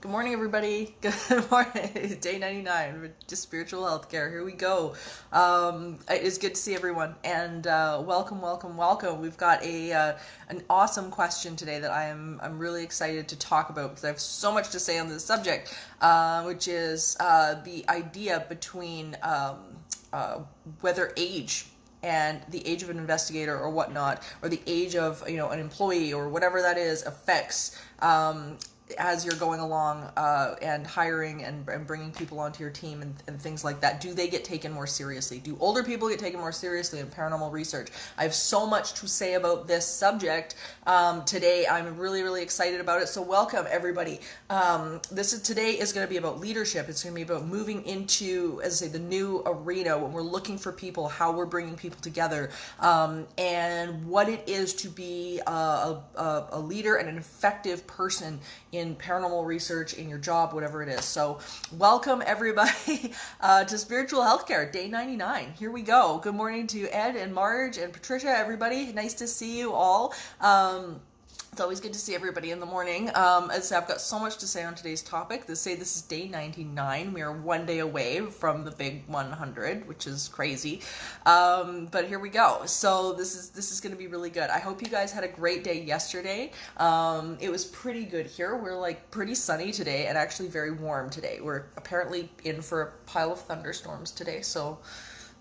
Good morning, everybody. Good morning. Day 99, just spiritual healthcare. Here we go. It's good to see everyone, and welcome, welcome, welcome. We've got an awesome question today that I'm really excited to talk about because I have so much to say on this subject, which is the idea between whether age and the age of an investigator or whatnot, or the age of an employee or whatever that is, affects as you're going along and hiring and bringing people onto your team and things like that. Do they get taken more seriously? Do older people get taken more seriously in paranormal research? I have so much to say about this subject today. I'm really excited about it. So welcome, everybody. Today is going to be about leadership. It's going to be about moving into, as I say, the new arena when we're looking for people, how we're bringing people together, and what it is to be a leader and an effective person in paranormal research, in your job, whatever it is. So welcome, everybody, to Spiritual Healthcare, day 99. Here we go. Good morning to Ed and Marge and Patricia, everybody. Nice to see you all. It's always good to see everybody in the morning. As I say, I've got so much to say on today's topic. This is day 99. We are one day away from the big 100, which is crazy. But here we go. So this is going to be really good. I hope you guys had a great day yesterday. It was pretty good here. We're like pretty sunny today and actually very warm today. We're apparently in for a pile of thunderstorms today, so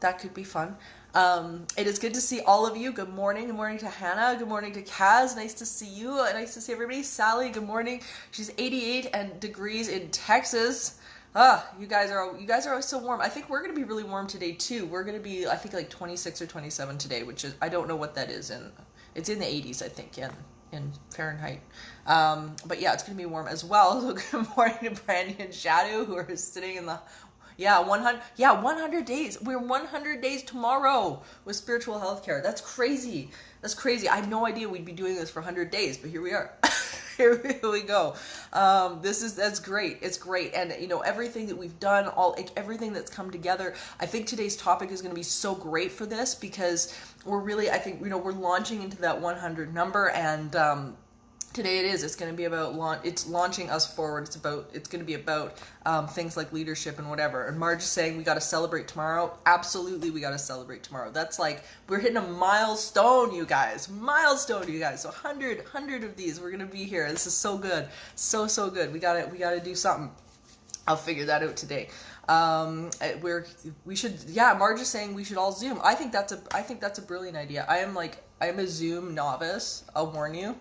that could be fun. It is good to see all of you. Good morning. Good morning to Hannah. Good morning to Kaz. Nice to see you. Nice to see everybody. Sally, good morning. She's 88 degrees in Texas. You guys are always so warm. I think we're going to be really warm today too. We're going to be, I think, like 26 or 27 today, which is, I don't know what that is. It's in the 80s, I think, in Fahrenheit. But yeah, it's going to be warm as well. So good morning to Brandy and Shadow, who are sitting in the 100 days. We're 100 days tomorrow with spiritual healthcare. That's crazy. I had no idea we'd be doing this for 100 days, but here we are. Here we go. That's great. It's great. And everything that we've done, everything that's come together, I think today's topic is going to be so great for this because we're really, I think, we're launching into that 100 number, and today it's going to be about it's launching us forward. It's going to be about things like leadership and whatever. And Marge is saying we got to celebrate tomorrow. Absolutely, we got to celebrate tomorrow. That's like, we're hitting a milestone, you guys. So 100 of these. We're going to be here. This is so good. So good. We got to do something. I'll figure that out today. Marge is saying we should all Zoom. I think that's a brilliant idea. I am a Zoom novice. I'll warn you.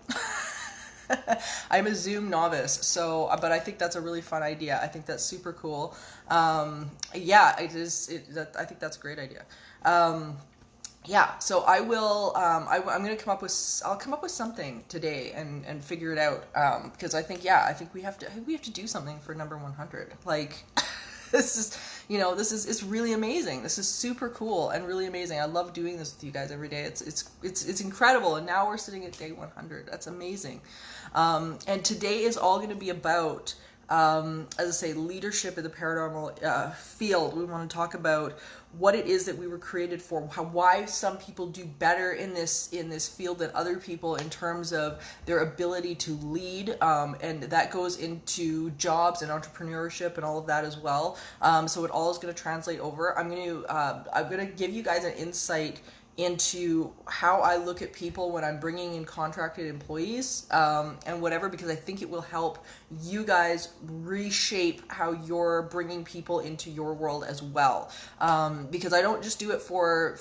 I'm a Zoom novice, but I think that's a really fun idea. I think that's super cool. It is. I think that's a great idea. So I will. I'm gonna come up with something today and figure it out. Because I think we have to do something for number 100. Like, it's really amazing. This is super cool and really amazing. I love doing this with you guys every day. It's incredible. And now we're sitting at day 100. That's amazing. And today is all going to be about, as I say, leadership in the paranormal field. We want to talk about what it is that we were created for, why some people do better in this field than other people in terms of their ability to lead, and that goes into jobs and entrepreneurship and all of that as well. So it all is going to translate over. I'm going to give you guys an insight into how I look at people when I'm bringing in contracted employees and whatever, because I think it will help you guys reshape how you're bringing people into your world as well. Because I don't just do it for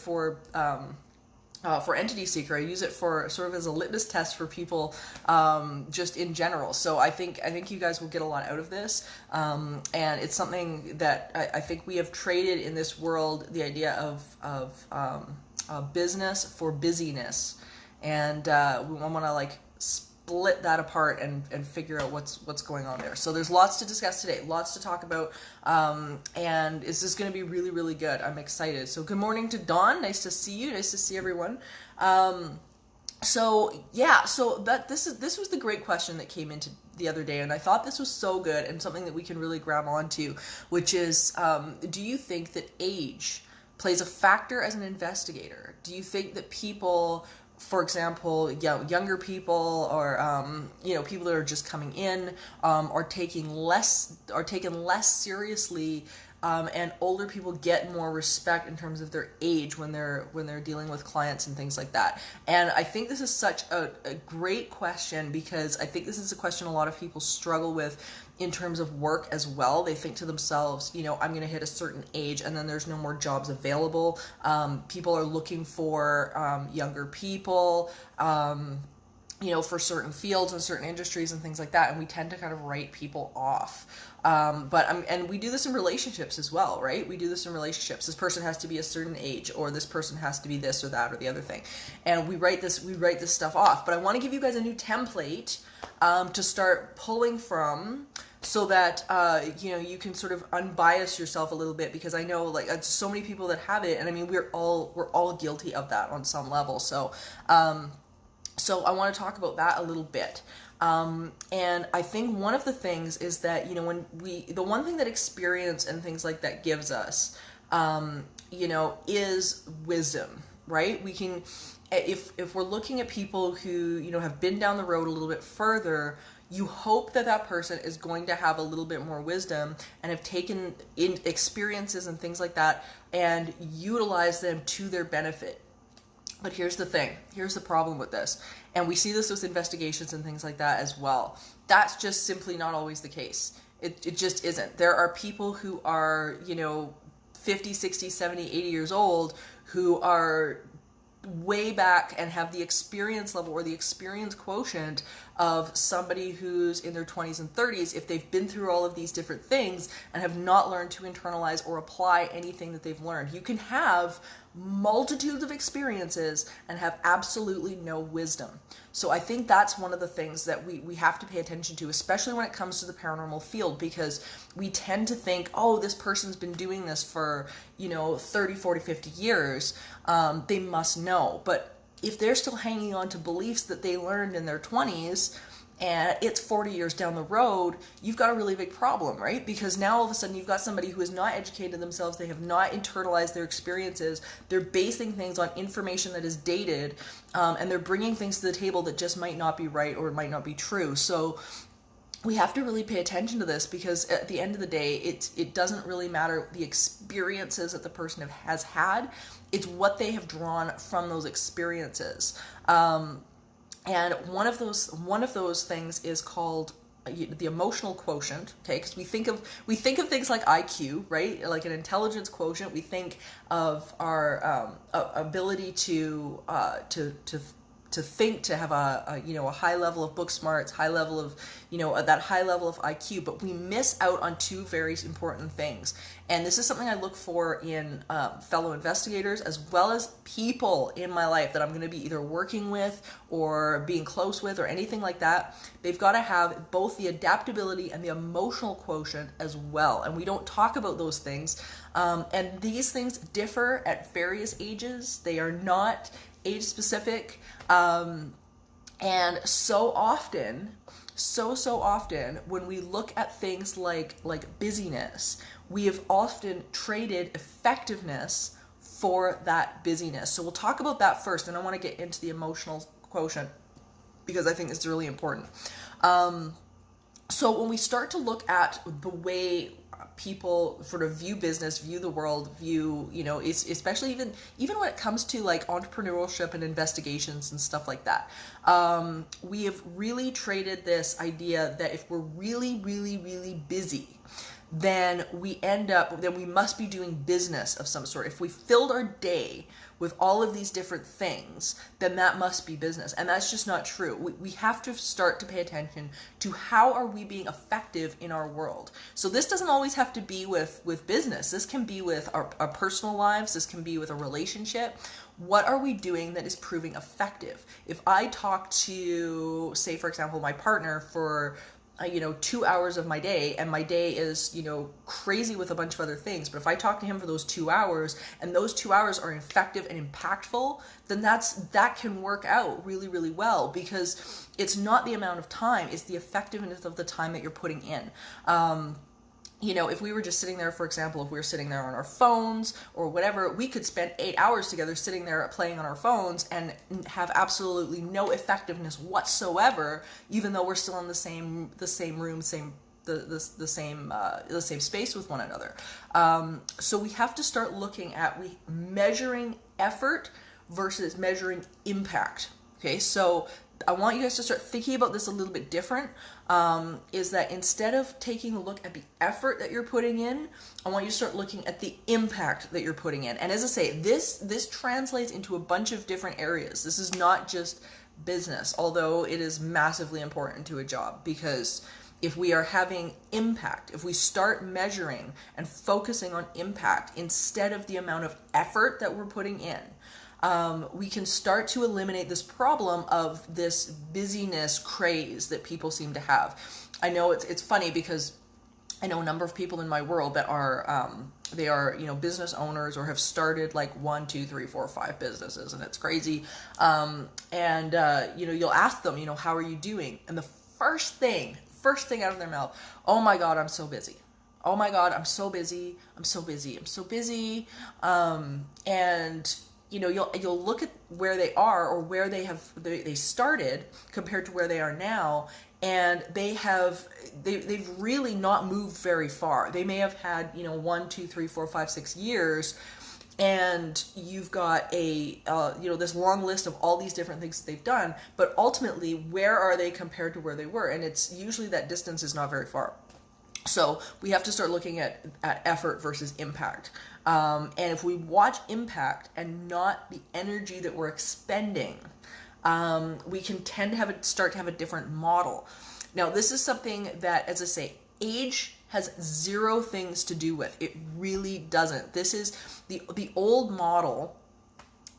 Entity Seeker. I use it for sort of as a litmus test for people, just in general. So I think you guys will get a lot out of this, and it's something that I think we have traded in this world, the idea of business for busyness, and we want to split that apart and figure out what's going on there. So there's lots to discuss today, lots to talk about, and this is going to be really good. I'm excited. So good morning to Dawn. Nice to see you. Nice to see everyone. This was the great question that came into the other day, and I thought this was so good and something that we can really grab onto, which is, do you think that age plays a factor as an investigator? Do you think that people for example, younger people, or people that are just coming in, are taken less seriously, and older people get more respect in terms of their age when they're dealing with clients and things like that. And I think this is such a great question, because I think this is a question a lot of people struggle with in terms of work as well. They think to themselves, I'm going to hit a certain age and then there's no more jobs available. People are looking for younger people, for certain fields and certain industries and things like that, and we tend to kind of write people off. And we do this in relationships as well, right? We do this in relationships. This person has to be a certain age, or this person has to be this or that or the other thing, and we write this stuff off. But I want to give you guys a new template to start pulling from, so that you can sort of unbias yourself a little bit, because I know so many people that have it, and I mean we're all guilty of that on some level. So I want to talk about that a little bit. And I think one of the things is that, the one thing that experience and things like that gives us, is wisdom, right? We can, if we're looking at people who, have been down the road a little bit further, you hope that person is going to have a little bit more wisdom and have taken in experiences and things like that and utilize them to their benefit. But here's the thing. Here's the problem with this. And we see this with investigations and things like that as well. That's just simply not always the case. It just isn't. There are people who are, 50, 60, 70, 80 years old who are way back and have the experience level or the experience quotient of somebody who's in their 20s and 30s, if they've been through all of these different things and have not learned to internalize or apply anything that they've learned. You can have multitudes of experiences and have absolutely no wisdom. So I think that's one of the things that we have to pay attention to, especially when it comes to the paranormal field, because we tend to think, oh, this person's been doing this for, 30, 40, 50 years. They must know. But if they're still hanging on to beliefs that they learned in their 20s, and it's 40 years down the road, you've got a really big problem, right? Because now all of a sudden you've got somebody who has not educated themselves, they have not internalized their experiences, they're basing things on information that is dated, and they're bringing things to the table that just might not be right or might not be true. So we have to really pay attention to this, because at the end of the day, it doesn't really matter the experiences that the person has had. It's what they have drawn from those experiences. And one of those things is called the emotional quotient. Okay, because we think of things like IQ, right? Like an intelligence quotient. We think of our ability to think, to have a high level of book smarts, high level of that high level of IQ, but we miss out on two very important things. And this is something I look for in fellow investigators, as well as people in my life that I'm going to be either working with or being close with or anything like that. They've got to have both the adaptability and the emotional quotient as well. And we don't talk about those things. And these things differ at various ages. They are not age specific. And so often when we look at things like busyness, we have often traded effectiveness for that busyness. So we'll talk about that first, and I want to get into the emotional quotient because I think it's really important. So when we start to look at the way people sort of view business, view the world, especially even when it comes to like entrepreneurship and investigations and stuff like that, we have really traded this idea that if we're really, really, really busy, then we must be doing business of some sort. If we filled our day with all of these different things, then that must be business. And that's just not true. We have to start to pay attention to how are we being effective in our world. So this doesn't always have to be with business. This can be with our personal lives. This can be with a relationship. What are we doing that is proving effective? If I talk to, say, for example, my partner for 2 hours of my day, and my day is, crazy with a bunch of other things. But if I talk to him for those 2 hours, and those 2 hours are effective and impactful, then that can work out really, really well, because it's not the amount of time, it's the effectiveness of the time that you're putting in. you know, if we were just sitting there, for example, if we were sitting there on our phones or whatever, we could spend 8 hours together sitting there playing on our phones and have absolutely no effectiveness whatsoever, even though we're still in the same room, the same space with one another. So we have to start looking at measuring effort versus measuring impact. Okay, so I want you guys to start thinking about this a little bit different, is that instead of taking a look at the effort that you're putting in, I want you to start looking at the impact that you're putting in. And as I say, this translates into a bunch of different areas. This is not just business, although it is massively important to a job, because if we are having impact, if we start measuring and focusing on impact instead of the amount of effort that we're putting in, we can start to eliminate this problem of this busyness craze that people seem to have. I know it's funny because I know a number of people in my world that are they are, you know, business owners or have started like 1, 2, 3, 4, 5 businesses, and it's crazy. You know, you'll ask them, you know, how are you doing? And the first thing out of their mouth, oh my God, I'm so busy. Oh my God, I'm so busy. I'm so busy. I'm so busy. And you know, you'll look at where they are or where they started compared to where they are now, and they've really not moved very far. They may have had, you know, 1, 2, 3, 4, 5, 6 years, and you've got you know, this long list of all these different things that they've done, but ultimately, where are they compared to where they were? And it's usually that distance is not very far. So we have to start looking at effort versus impact. And if we watch impact and not the energy that we're expending, we can tend to start to have a different model. Now, this is something that, as I say, age has zero things to do with. It really doesn't. This is the old model.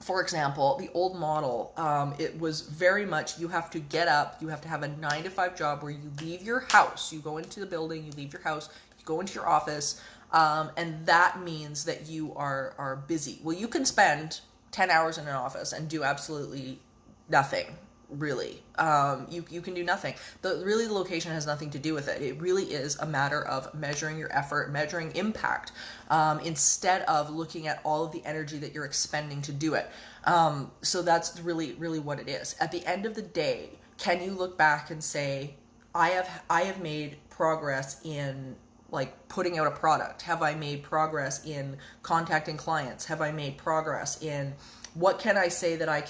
For example, the old model, it was very much, you have to get up, you have to have a 9-to-5 job where you leave your house, you go into the building, you leave your house, you go into your office, and that means that you are busy. Well, you can spend 10 hours in an office and do absolutely nothing, really. You can do nothing. The location has nothing to do with it. It really is a matter of measuring your effort, measuring impact, instead of looking at all of the energy that you're expending to do it. So that's really, really what it is. At the end of the day, can you look back and say, I have made progress in like putting out a product? Have I made progress in contacting clients? Have I made progress in what can I say that I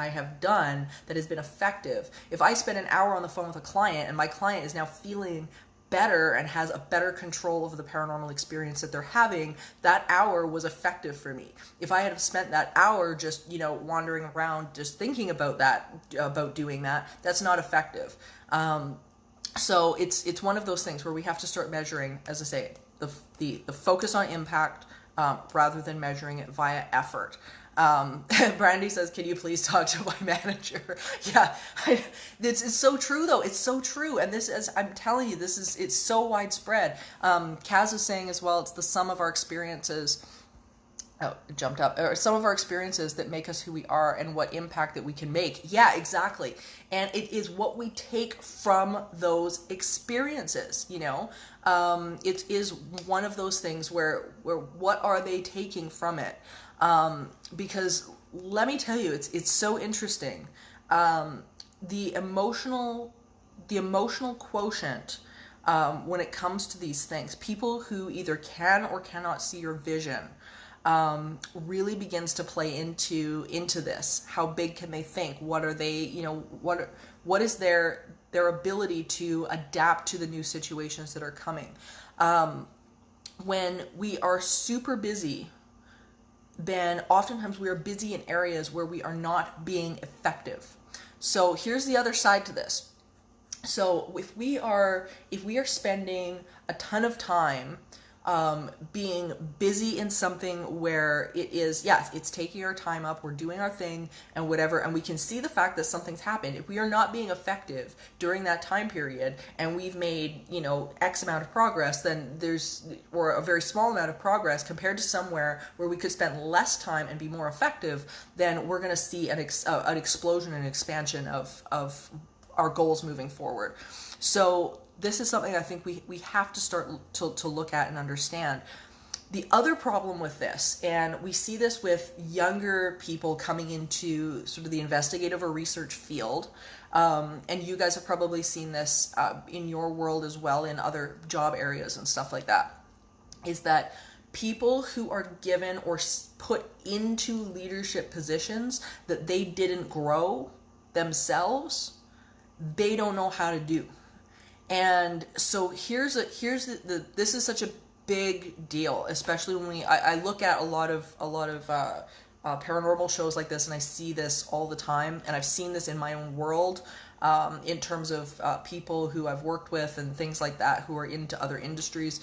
have done that has been effective? If I spend an hour on the phone with a client and my client is now feeling better and has a better control over the paranormal experience that they're having, that hour was effective for me. If I had spent that hour just, you know, wandering around just thinking about doing that, that's not effective. So it's one of those things where we have to start measuring, as I say, the focus on impact rather than measuring it via effort. Brandy says, can you please talk to my manager? Yeah, it's so true though. It's so true. And this is, I'm telling you, it's so widespread. Kaz is saying as well, it's the sum of our experiences. Oh, it jumped up. Or some of our experiences that make us who we are and what impact that we can make. Yeah, exactly. And it is what we take from those experiences, you know. It is one of those things where what are they taking from it? Because let me tell you, it's so interesting. The emotional quotient, when it comes to these things, people who either can or cannot see your vision, really begins to play into this. How big can they think? What are they, you know, what is their ability to adapt to the new situations that are coming? When we are super busy, then oftentimes we are busy in areas where we are not being effective. So here's the other side to this. So if we are spending a ton of time being busy in something where it is, yes, it's taking our time up, we're doing our thing and whatever, and we can see the fact that something's happened. If we are not being effective during that time period and we've made, you know, X amount of progress, then or a very small amount of progress compared to somewhere where we could spend less time and be more effective, then we're going to see an explosion and expansion of our goals moving forward. So this is something I think we have to start to look at and understand. The other problem with this, and we see this with younger people coming into sort of the investigative or research field, and you guys have probably seen this in your world as well, in other job areas and stuff like that, is that people who are given or put into leadership positions that they didn't grow themselves, they don't know how to do. And so here's this is such a big deal, especially when I look at a lot of paranormal shows like this, and I see this all the time, and I've seen this in my own world, in terms of people who I've worked with and things like that who are into other industries,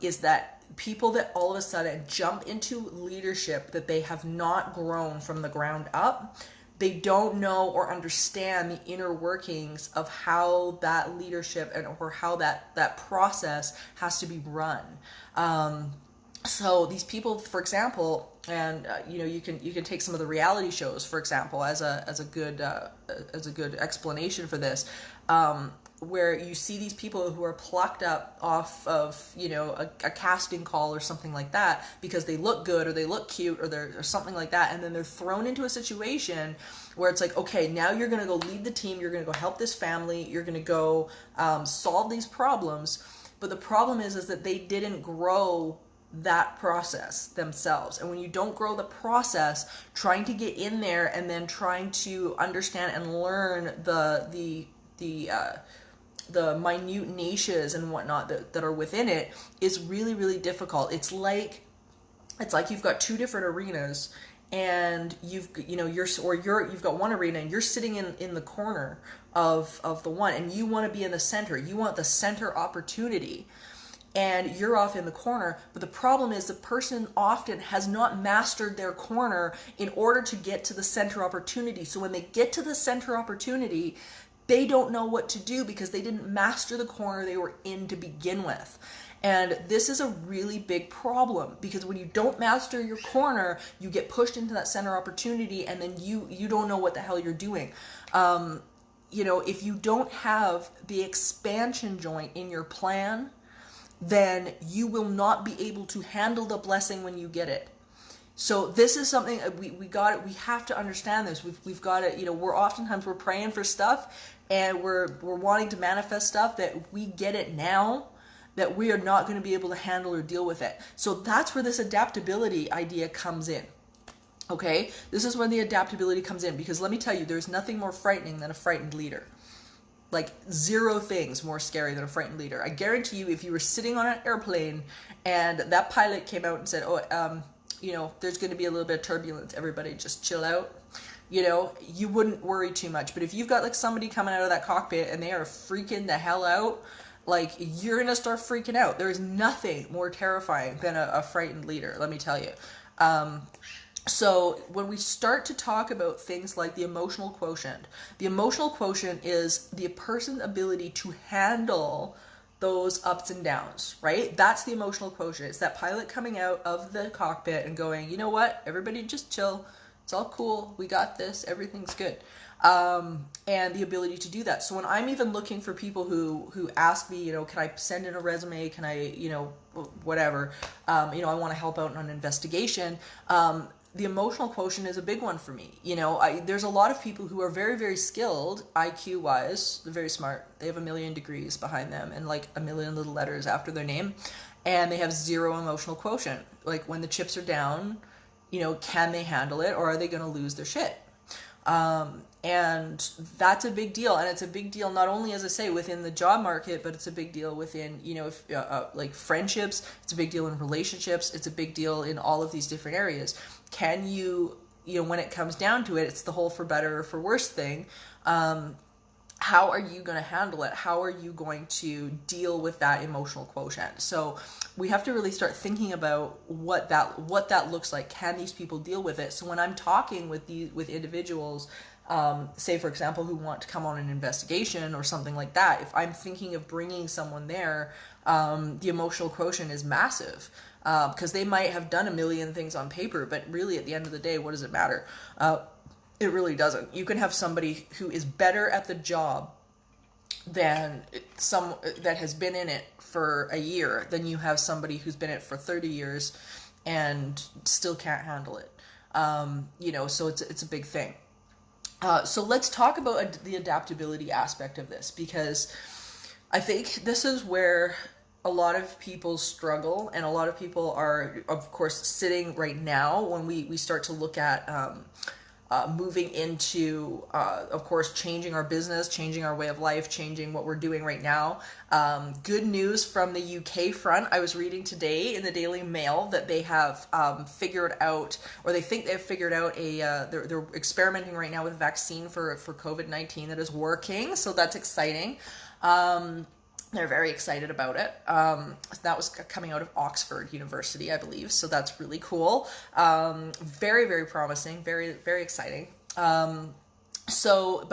is that people that all of a sudden jump into leadership that they have not grown from the ground up, they don't know or understand the inner workings of how that leadership or how that process has to be run. So these people, for example, and you can take some of the reality shows, for example, as a good explanation for this, where you see these people who are plucked up off of a casting call or something like that because they look good or they look cute or something like that, and then they're thrown into a situation where it's like, okay, now you're going to go lead the team, you're going to go help this family, you're going to go solve these problems. But the problem is that they didn't grow that process themselves. And when you don't grow the process, trying to get in there and then trying to understand and learn the minute niches and whatnot that are within it is really, really difficult. It's like you've got two different arenas, and you've got one arena and you're sitting in the corner of the one, and you want to be in the center. You want the center opportunity, and you're off in the corner. But the problem is the person often has not mastered their corner in order to get to the center opportunity. So when they get to the center opportunity, they don't know what to do because they didn't master the corner they were in to begin with. And this is a really big problem, because when you don't master your corner, you get pushed into that center opportunity, and then you don't know what the hell you're doing. If you don't have the expansion joint in your plan, then you will not be able to handle the blessing when you get it. So this is something we have to understand this. We've got to, we're praying for stuff, and we're wanting to manifest stuff that we get it now, that we are not going to be able to handle or deal with it. So that's where this adaptability idea comes in. Okay? This is where the adaptability comes in, because let me tell you, there's nothing more frightening than a frightened leader. Like, zero things more scary than a frightened leader. I guarantee you, if you were sitting on an airplane and that pilot came out and said, there's going to be a little bit of turbulence, everybody just chill out, you wouldn't worry too much. But if you've got like somebody coming out of that cockpit and they are freaking the hell out, like, you're going to start freaking out. There is nothing more terrifying than a frightened leader, let me tell you. So when we start to talk about things like the emotional quotient is the person's ability to handle those ups and downs, right? That's the emotional quotient. It's that pilot coming out of the cockpit and going, you know what, everybody just chill. It's all cool. We got this. Everything's good. And the ability to do that. So when I'm even looking for people who ask me, can I send in a resume? Can I, whatever, I want to help out on an investigation. The emotional quotient is a big one for me. There's a lot of people who are very, very skilled, IQ wise. They're very smart. They have 1 million degrees behind them and like 1 million little letters after their name. And they have zero emotional quotient. Like, when the chips are down, can they handle it, or are they going to lose their shit? And that's a big deal. And it's a big deal not only, as I say, within the job market, but it's a big deal within, like friendships. It's a big deal in relationships. It's a big deal in all of these different areas. Can you, when it comes down to it, it's the whole for better or for worse thing. How are you going to handle it? How are you going to deal with that emotional quotient? So we have to really start thinking about what that looks like. Can these people deal with it? So when I'm talking with individuals, say for example, who want to come on an investigation or something like that, if I'm thinking of bringing someone there, the emotional quotient is massive. Because they might have done 1 million things on paper, but really at the end of the day, what does it matter? It really doesn't. You can have somebody who is better at the job than some that has been in it for a year than you have somebody who's been in it for 30 years and still can't handle it. So it's a big thing. So let's talk about the adaptability aspect of this, because I think this is where a lot of people struggle, and a lot of people are, of course, sitting right now when we start to look at moving into, of course, changing our business, changing our way of life, changing what we're doing right now. Good news from the UK front. I was reading today in the Daily Mail that they have figured out, or they think they've figured out they're experimenting right now with a vaccine for COVID-19 that is working. So that's exciting. They're very excited about it. That was coming out of Oxford University, I believe. So that's really cool. Very, very promising. Very, very exciting. But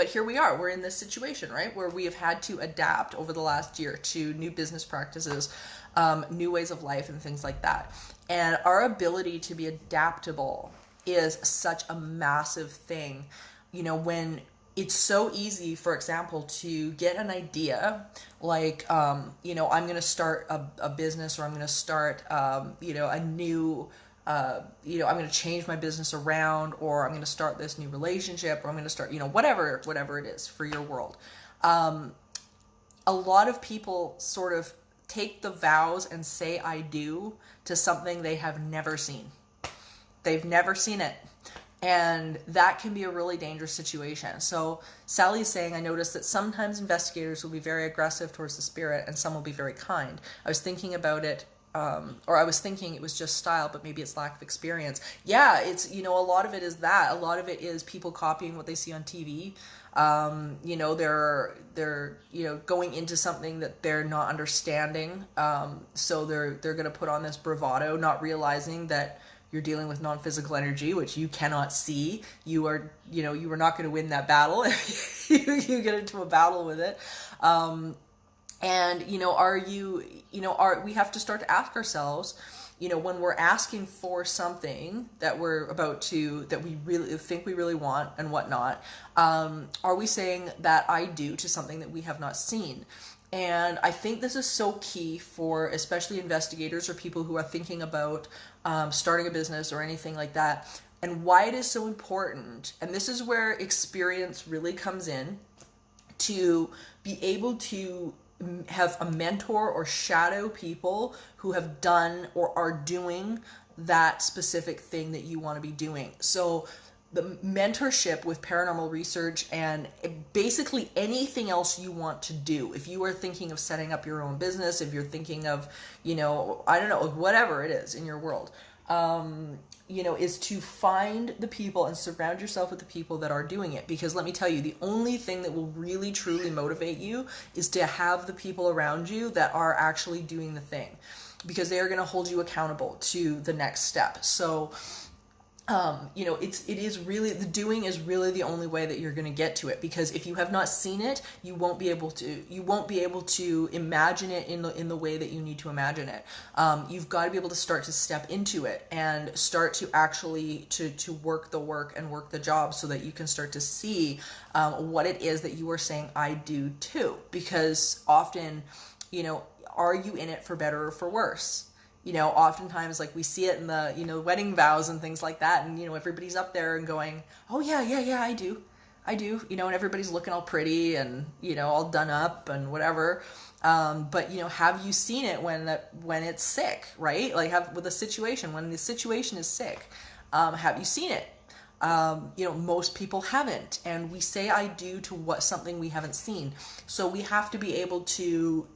here we are. We're in this situation, right, where we have had to adapt over the last year to new business practices, new ways of life, and things like that. And our ability to be adaptable is such a massive thing. When it's so easy, for example, to get an idea like, I'm going to start a business, or I'm going to start, a new, I'm going to change my business around, or I'm going to start this new relationship, or I'm going to start, whatever it is for your world. A lot of people sort of take the vows and say I do to something they have never seen. They've never seen it. And that can be a really dangerous situation. So Sally is saying, I noticed that sometimes investigators will be very aggressive towards the spirit, and some will be very kind. I was thinking about it, or I was thinking it was just style, but maybe it's lack of experience. Yeah, it's, a lot of it is that. A lot of it is people copying what they see on TV. They're going into something that they're not understanding. So they're going to put on this bravado, not realizing that you're dealing with non-physical energy, which you cannot see. You are not going to win that battle if you get into a battle with it. We have to start to ask ourselves, when we're asking for something that that we really think we really want and whatnot, are we saying that I do to something that we have not seen? And I think this is so key for especially investigators or people who are thinking about starting a business or anything like that. And why it is so important, and this is where experience really comes in, to be able to have a mentor or shadow people who have done or are doing that specific thing that you want to be doing. So the mentorship with paranormal research and basically anything else you want to do. If you are thinking of setting up your own business, if you're thinking of, whatever it is in your world, is to find the people and surround yourself with the people that are doing it. Because let me tell you, the only thing that will really truly motivate you is to have the people around you that are actually doing the thing, because they are going to hold you accountable to the next step. So it is really, the doing is really the only way that you're going to get to it, because if you have not seen it, you won't be able to imagine it in the way that you need to imagine it. You've got to be able to start to step into it and start to actually to work the work and work the job, so that you can start to see what it is that you are saying I do too. Because often, are you in it for better or for worse? Oftentimes, like, we see it in the, wedding vows and things like that. And, everybody's up there and going, oh, yeah, I do. And everybody's looking all pretty and, all done up and whatever. But, have you seen it when it's sick, right? Like, with a situation, when the situation is sick, have you seen it? Most people haven't. And we say I do to something we haven't seen. So we have to be able to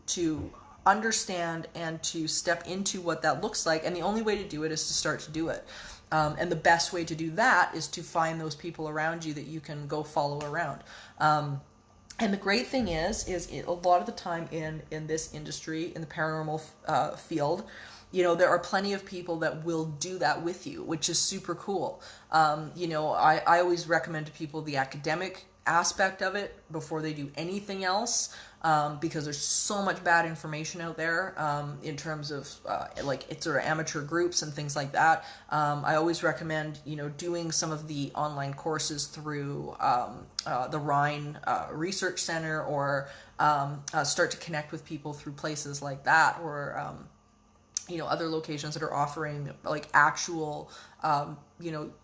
understand and to step into what that looks like, and the only way to do it is to start to do it. And the best way to do that is to find those people around you that you can go follow around. And the great thing is a lot of the time in this industry, in the paranormal field, there are plenty of people that will do that with you, which is super cool. I always recommend to people the academic aspect of it before they do anything else. because there's so much bad information out there in terms of like it's sort of amateur groups and things like that. I always recommend, doing some of the online courses through the Rhine Research Center, or start to connect with people through places like that, or other locations that are offering like actual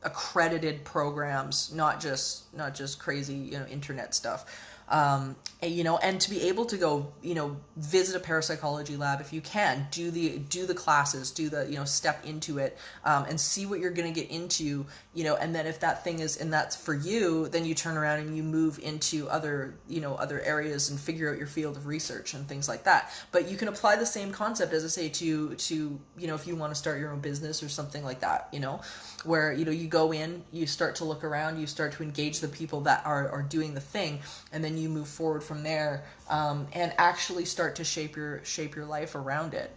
accredited programs, not just crazy internet stuff. And to be able to go, visit a parapsychology lab if you can, do the classes, do the, step into it, and see what you're going to get into, and then if that thing is, and that's for you, then you turn around and you move into other areas and figure out your field of research and things like that. But you can apply the same concept, as I say, to if you want to start your own business or something like that, where, you go in, you start to look around, you start to engage the people that are doing the thing, and then you move forward from there, and actually start to shape your life around it.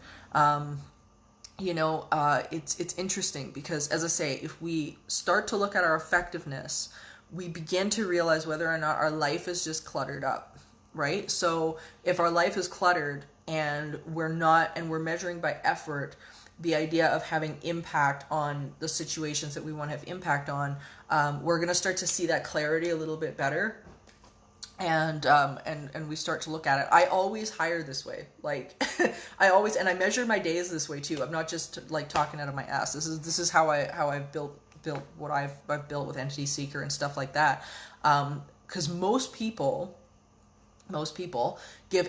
It's interesting because, as I say, if we start to look at our effectiveness, we begin to realize whether or not our life is just cluttered up, right? So if our life is cluttered and we're measuring by effort, the idea of having impact on the situations that we want to have impact on, we're going to start to see that clarity a little bit better. And we start to look at it. I always hire this way. Like, I measure my days this way too. I'm not just like talking out of my ass. This is how I've built what I've built with Entity Seeker and stuff like that. 'Cause most people give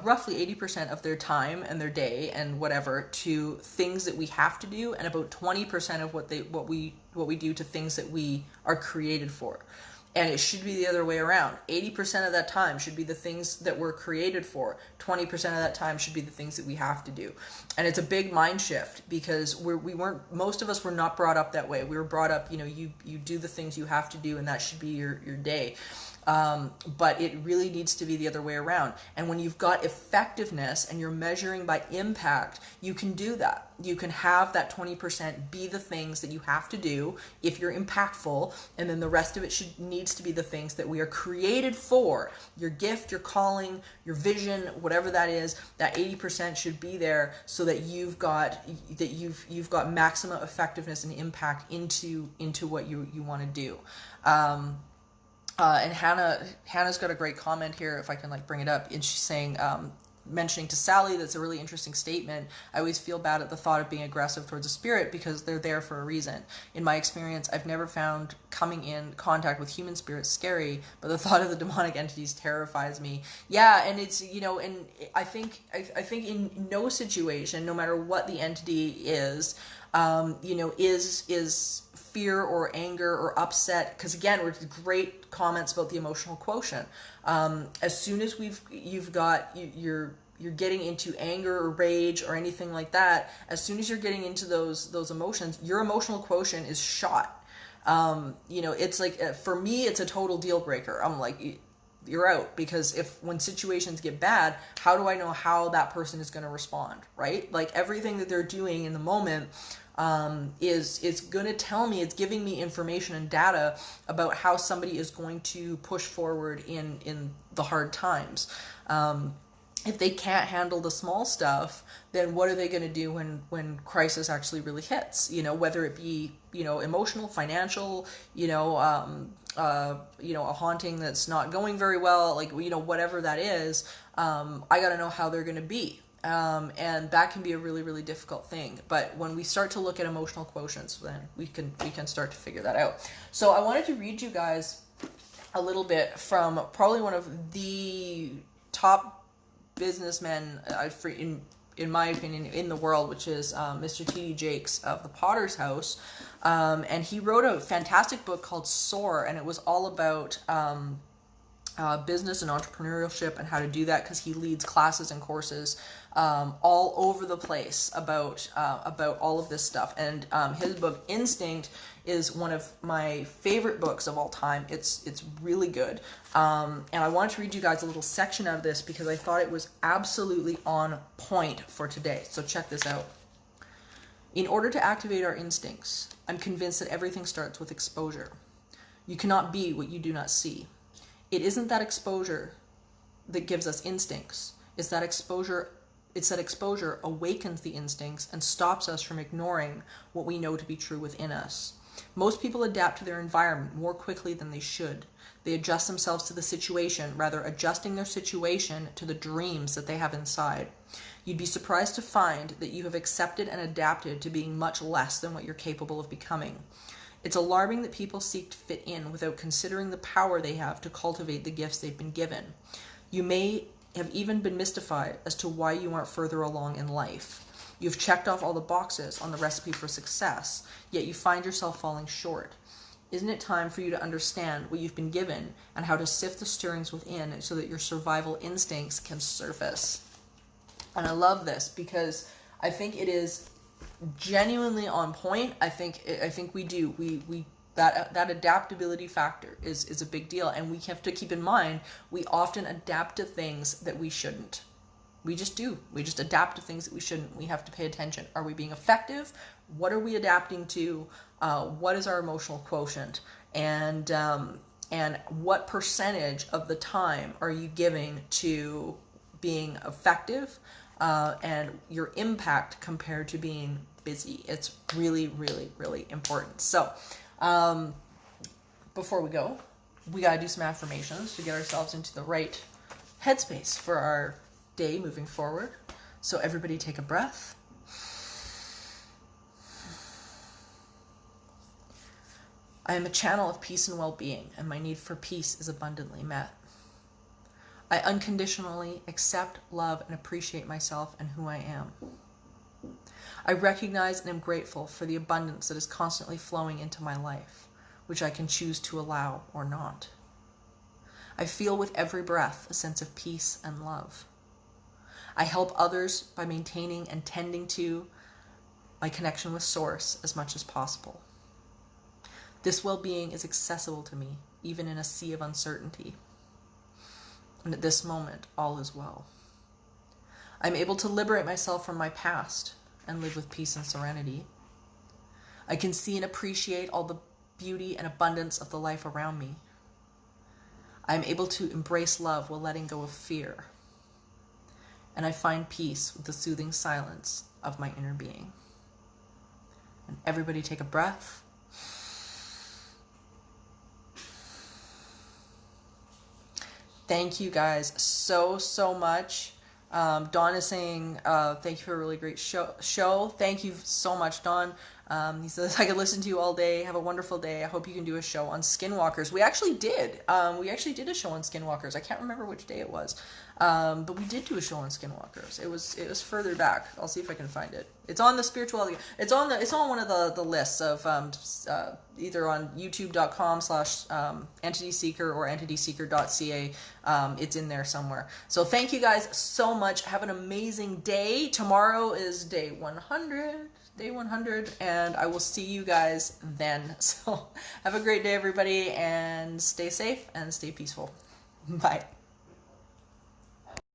roughly 80% of their time and their day and whatever to things that we have to do, and about 20% of what we do to things that we are created for. And it should be the other way around. 80% of that time should be the things that we're created for. 20% of that time should be the things that we have to do. And it's a big mind shift, because most of us were not brought up that way. We were brought up, you do the things you have to do, and that should be your day. But it really needs to be the other way around. And when you've got effectiveness and you're measuring by impact, you can do that. You can have that 20% be the things that you have to do if you're impactful, and then the rest of it needs to be the things that we are created for. Your gift, your calling, your vision, whatever that is, that 80% should be there, so that you've got maximum effectiveness and impact into what you want to do. And Hannah's got a great comment here, if I can bring it up, and she's saying, mentioning to Sally, that's a really interesting statement. I always feel bad at the thought of being aggressive towards a spirit, because they're there for a reason. In my experience, I've never found coming in contact with human spirits scary, but the thought of the demonic entities terrifies me. Yeah, and it's, and I think in no situation, no matter what the entity is fear or anger or upset, because again, we're great comments about the emotional quotient. As soon as you're getting into anger or rage or anything like that, as soon as you're getting into those emotions, your emotional quotient is shot. It's like, for me, it's a total deal breaker. I'm like, you're out, because when situations get bad, how do I know how that person is going to respond, right? Like, everything that they're doing in the moment is going to tell me, it's giving me information and data about how somebody is going to push forward in the hard times. If they can't handle the small stuff, then what are they going to do when crisis actually really hits? Whether it be, emotional, financial, a haunting that's not going very well, whatever that is, I got to know how they're going to be. And that can be a really, really difficult thing. But when we start to look at emotional quotients, then we can start to figure that out. So I wanted to read you guys a little bit from probably one of the top businessmen, in my opinion, in the world, which is Mr. T.D. Jakes of the Potter's House. And he wrote a fantastic book called Soar, and it was all about business and entrepreneurship and how to do that, because he leads classes and courses all over the place about all of this stuff. And his book Instinct is one of my favorite books of all time. It's really good. And I wanted to read you guys a little section out of this, because I thought it was absolutely on point for today. So check this out. In order to activate our instincts, I'm convinced that everything starts with exposure. You cannot be what you do not see. It isn't that exposure that gives us instincts. It's that exposure awakens the instincts and stops us from ignoring what we know to be true within us. Most people adapt to their environment more quickly than they should. They adjust themselves to the situation, rather adjusting their situation to the dreams that they have inside. You'd be surprised to find that you have accepted and adapted to being much less than what you're capable of becoming. It's alarming that people seek to fit in without considering the power they have to cultivate the gifts they've been given. You may have even been mystified as to why you aren't further along in life. You've checked off all the boxes on the recipe for success, yet you find yourself falling short. Isn't it time for you to understand what you've been given and how to sift the stirrings within so that your survival instincts can surface? And I love this because I think it is genuinely on point. I think that adaptability factor is a big deal, and we have to keep in mind we often adapt to things that we shouldn't. We just do. We just adapt to things that we shouldn't. We have to pay attention. Are we being effective? What are we adapting to? What is our emotional quotient? And what percentage of the time are you giving to being effective and your impact compared to being busy? It's really, really, really important. So before we go, we got to do some affirmations to get ourselves into the right headspace for our day moving forward. So everybody take a breath. I am a channel of peace and well-being, and my need for peace is abundantly met. I unconditionally accept, love, and appreciate myself and who I am. I recognize and am grateful for the abundance that is constantly flowing into my life, which I can choose to allow or not. I feel with every breath a sense of peace and love. I help others by maintaining and tending to my connection with Source as much as possible. This well-being is accessible to me, even in a sea of uncertainty. And at this moment, all is well. I'm able to liberate myself from my past and live with peace and serenity. I can see and appreciate all the beauty and abundance of the life around me. I'm able to embrace love while letting go of fear. And I find peace with the soothing silence of my inner being. And everybody take a breath. Thank you guys so much. Dawn is saying, thank you for a really great show. Thank you so much, Dawn. He says, I could listen to you all day. Have a wonderful day. I hope you can do a show on skinwalkers. We actually did. We actually did a show on skinwalkers. I can't remember which day it was. But we did do a show on skinwalkers. It was further back. I'll see if I can find it. It's on the spirituality. It's on one of the lists of either on youtube.com/entityseeker or entityseeker.ca. It's in there somewhere. So thank you guys so much. Have an amazing day. Tomorrow is day 100. Day 100, and I will see you guys then. So have a great day, everybody, and stay safe and stay peaceful. Bye.